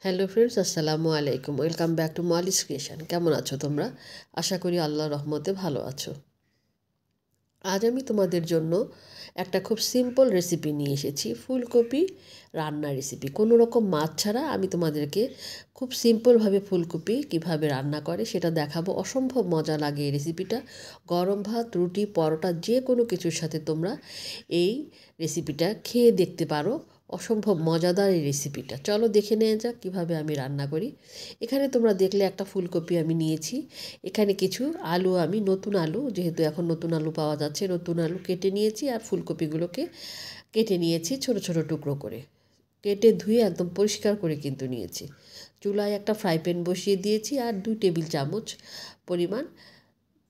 Hello friends, আসসালামু আলাইকুম। Welcome back to Molly's creation. কেমন আছো তোমরা? আশা করি আল্লাহর রহমতে ভালো আছো। আজ আমি তোমাদের জন্য একটা খুব সিম্পল রেসিপি নিয়ে এসেছি, ফুলকপি রান্নার রেসিপি। কোনো রকম মাছ ছাড়া আমি তোমাদেরকে খুব সিম্পলভাবে ফুলকপি কিভাবে রান্না করে সেটা দেখাবো। অসম্ভব মজা লাগে এই রেসিপিটা। গরম ভাত, রুটি, পরোটা যে কোনো কিছুর সাথে তোমরা এই রেসিপিটা খেয়ে দেখতে পারো। অসম্ভব মজাদার এই রেসিপিটা। চলো দেখে নেওয়া যাক কীভাবে আমি রান্না করি। এখানে তোমরা দেখলে একটা ফুলকপি আমি নিয়েছি। এখানে কিছু আলু, আমি নতুন আলু, যেহেতু এখন নতুন আলু পাওয়া যাচ্ছে, নতুন আলু কেটে নিয়েছি আর ফুলকপিগুলোকে কেটে নিয়েছি ছোট ছোট টুকরো করে। কেটে ধুয়ে একদম পরিষ্কার করে কিন্তু নিয়েছি। চুলায় একটা ফ্রাই প্যান বসিয়ে দিয়েছি আর 2 টেবিল চামচ পরিমাণ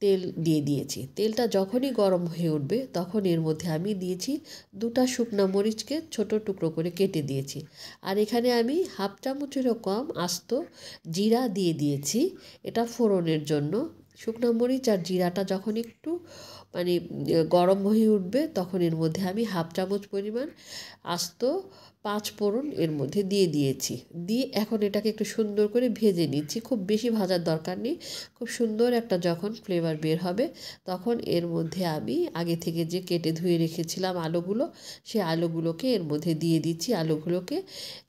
তেল দিয়ে দিয়েছি। তেলটা যখনই গরম হয়ে উঠবে তখন এর মধ্যে আমি দিয়েছি 2টা শুকনা মরিচকে ছোট টুকরো করে কেটে দিয়েছি। আর এখানে আমি হাফ চামচেরও কম আস্ত জিরা দিয়ে দিয়েছি, এটা ফোড়নের জন্য। শুকনো মরিচ আর জিরাটা যখন একটু গরম হয়ে উঠবে তখন এর মধ্যে আমি হাফ চামচ পরিমাণ আস্ত 5 ফোড়ন এর মধ্যে দিয়ে দিয়েছি। দিয়ে এখন এটাকে একটু সুন্দর করে ভেজে নিচ্ছি। খুব বেশি ভাজার দরকার নেই। খুব সুন্দর একটা যখন ফ্লেভার বের হবে তখন এর মধ্যে আমি আগে থেকে যে কেটে ধুয়ে রেখেছিলাম আলুগুলো, সেই আলুগুলোকে এর মধ্যে দিয়ে দিচ্ছি। আলুগুলোকে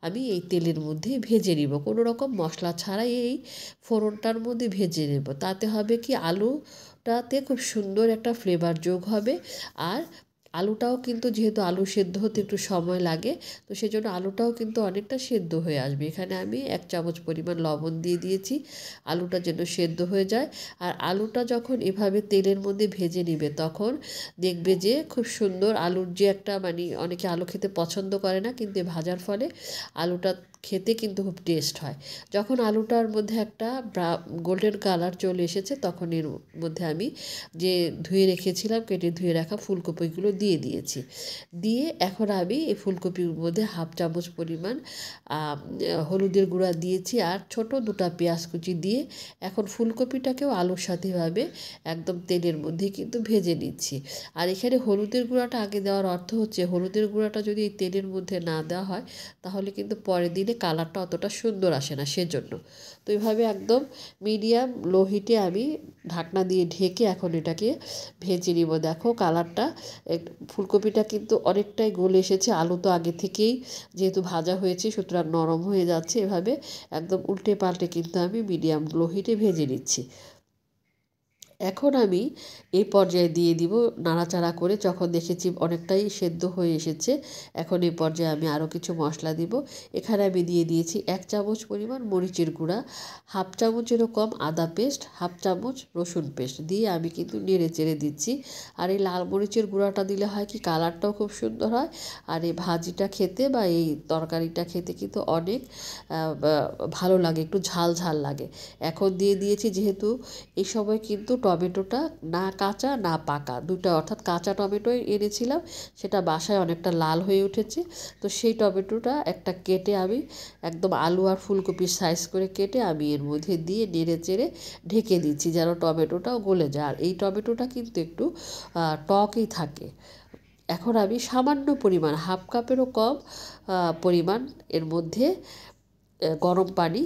আমি এই তেলের মধ্যে ভেজে নিব, কোনো রকম মশলা ছাড়াই এই ফোড়নটার মধ্যে ভেজে নেব। তাতে হবে কি, আলুটাতে খুব সুন্দর একটা ফ্লেভার যোগ হবে। আর আলুটাও কিন্তু, যেহেতু আলু সেদ্ধ হতে একটু সময় লাগে, তো সেজন্য আলুটাও কিন্তু অনেকটা সেদ্ধ হয়ে আসবে। এখানে আমি 1 চামচ পরিমাণ লবণ দিয়ে দিয়েছি, আলুটা যেন সেদ্ধ হয়ে যায়। আর আলুটা যখন এভাবে তেলের মধ্যে ভেজে নিবে তখন দেখবে যে খুব সুন্দর আলুর যে একটা অনেকে আলু খেতে পছন্দ করে না, কিন্তু ভাজার ফলে আলুটা খেতে কিন্তু খুব টেস্ট হয়। যখন আলুটার মধ্যে একটা গোল্ডেন কালার চলে এসেছে তখন এর মধ্যে আমি যে ধুয়ে রেখেছিলাম, কেটে ধুয়ে রাখা ফুলকপিগুলো দিয়ে দিয়েছি। দিয়ে এখন আমি এই ফুলকপির মধ্যে হাফ চামচ পরিমাণ হলুদের গুঁড়া দিয়েছি আর ছোট 2টা পেঁয়াজ কুচি দিয়ে এখন ফুলকপিটাকেও আলুর সাথে ভাবে একদম তেলের মধ্যে কিন্তু ভেজে নিচ্ছি। আর এখানে হলুদের গুঁড়াটা আগে দেওয়ার অর্থ হচ্ছে, হলুদের গুঁড়াটা যদি এই তেলের মধ্যে না দেওয়া হয় তাহলে কিন্তু পরে দিলে কালারটা অতটা সুন্দর আসে না, সেজন্য। তো এইভাবে একদম মিডিয়াম লো হিটে আমি ঢাকনা দিয়ে ঢেকে এখন এটাকে ভেজে নিব। দেখো কালারটা, ফুলকপিটা কিন্তু অনেকটাই গলে এসেছে। আলু তো আগে থেকেই যেহেতু ভাজা হয়েছে সুতরাং নরম হয়ে যাচ্ছে। এভাবে একদম উল্টে পাল্টে কিন্তু আমি মিডিয়াম লো হিটে ভেজে নিচ্ছি। এখন আমি এই পর্যায়ে দিয়ে দিব নাড়াচাড়া করে, যখন দেখেছি অনেকটাই সেদ্ধ হয়ে এসেছে। এখন এই পর্যায়ে আমি আরও কিছু মশলা দিব। এখানে আমি দিয়ে দিয়েছি 1 চামচ পরিমাণ মরিচের গুঁড়া, হাফ চামচেরও কম আদা পেস্ট, হাফ চামচ রসুন পেস্ট দিয়ে আমি কিন্তু নেড়ে চেড়ে দিচ্ছি। আর এই লাল মরিচের গুঁড়াটা দিলে হয় কি, কালারটাও খুব সুন্দর হয়। আর এই ভাজিটা খেতে বা এই তরকারিটা খেতে কিন্তু অনেক ভালো লাগে, একটু ঝাল ঝাল লাগে। এখন দিয়ে দিয়েছি, যেহেতু এই সময় কিন্তু টমেটোটা না কাঁচা না পাকা, দুটো, অর্থাৎ কাঁচা টমেটোই এনেছিলাম, সেটা বাসায় অনেকটা লাল হয়ে উঠেছে। তো সেই টমেটোটা একটা কেটে আমি একদম আলু আর ফুলকপির সাইজ করে কেটে আমি এর মধ্যে দিয়ে নেড়ে চেড়ে ঢেকে দিচ্ছি যেন টমেটোটাও গলে যায়। আর এই টমেটোটা কিন্তু একটু টকই থাকে। এখন আমি সামান্য পরিমাণ, হাফ কাপেরও কম পরিমাণ এর মধ্যে গরম পানি,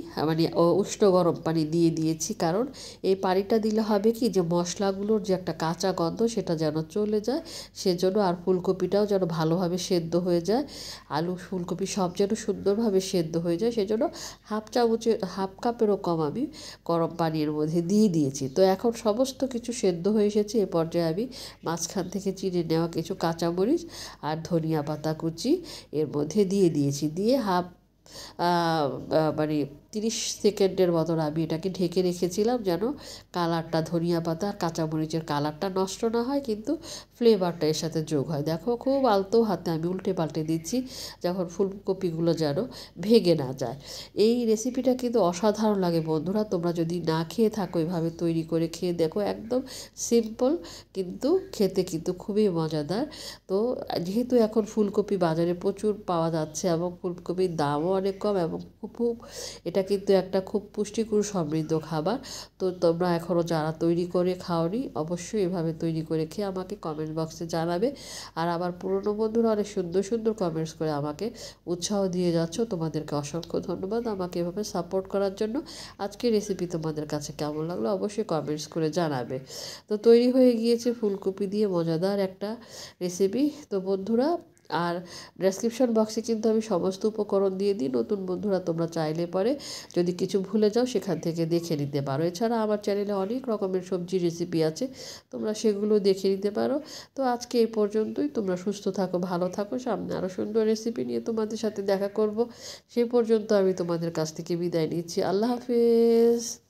উষ্ণ গরম পানি দিয়ে দিয়েছি। কারণ এই পানিটা দিলে হবে কি, যে মশলাগুলোর যে একটা কাঁচা গন্ধ সেটা যেন চলে যায়, সেজন্য। আর ফুলকপিটাও যেন ভালোভাবে সেদ্ধ হয়ে যায়, আলু ফুলকপি সব যেন সুন্দরভাবে সেদ্ধ হয়ে যায়, সেজন্য হাফ কাপেরও কম আমি গরম পানির মধ্যে দিয়ে দিয়েছি। তো এখন সমস্ত কিছু সেদ্ধ হয়ে এসেছে। এ পর্যায়ে আমি মাঝখান থেকে চিড়ে নেওয়া কিছু কাঁচামরিচ আর ধনিয়া পাতা কুচি এর মধ্যে দিয়ে দিয়েছি। দিয়ে 30 সেকেন্ডের মতন আমি এটাকে ঢেকে রেখেছিলাম, যেন কালারটা, ধনিয়া পাতা আর কাঁচামরিচের কালারটা নষ্ট না হয়, কিন্তু ফ্লেভারটা এর সাথে যোগ হয়। দেখো খুব আলতো হাতে আমি উল্টে পাল্টে দিচ্ছি যখন ফুলকপিগুলো যেন ভেঙে না যায়। এই রেসিপিটা কিন্তু অসাধারণ লাগে বন্ধুরা, তোমরা যদি না খেয়ে থাকো এভাবে তৈরি করে খেয়ে দেখো। একদম সিম্পল কিন্তু খেতে কিন্তু খুবই মজাদার। তো যেহেতু এখন ফুলকপি বাজারে প্রচুর পাওয়া যাচ্ছে এবং ফুলকপির দামও অনেক কম এবং খুব এটা কিন্তু একটা খুব পুষ্টিকর সমৃদ্ধ খাবার। তো তোমরা এখনও যারা তৈরি করে খাওনি অবশ্যই এভাবে তৈরি করে খেয়ে আমাকে কমেন্ট বক্সে জানাবে। আর আমার পুরনো বন্ধুরা অনেক সুন্দর সুন্দর কমেন্টস করে আমাকে উৎসাহ দিয়ে যাচ্ছ, তোমাদেরকে অসংখ্য ধন্যবাদ আমাকে এভাবে সাপোর্ট করার জন্য। আজকের রেসিপি তোমাদের কাছে কেমন লাগলো অবশ্যই কমেন্টস করে জানাবে। তো তৈরি হয়ে গিয়েছে ফুলকপি দিয়ে মজাদার একটা রেসিপি। তো বন্ধুরা, আর ডেসক্রিপশন বক্সে কিন্তু আমি সমস্ত উপকরণ দিয়ে দিই, নতুন বন্ধুরা তোমরা চাইলে পরে যদি কিছু ভুলে যাও সেখান থেকে দেখে নিতে পারো। এছাড়া আমার চ্যানেলে অনেক রকমের সবজি রেসিপি আছে, তোমরা সেগুলো দেখে নিতে পারো। তো আজকে এই পর্যন্তই, তোমরা সুস্থ থাকো, ভালো থাকো, সামনে আরও সুন্দর রেসিপি নিয়ে তোমাদের সাথে দেখা করব। সেই পর্যন্ত আমি তোমাদের কাছ থেকে বিদায় নিচ্ছি। আল্লাহ হাফেজ।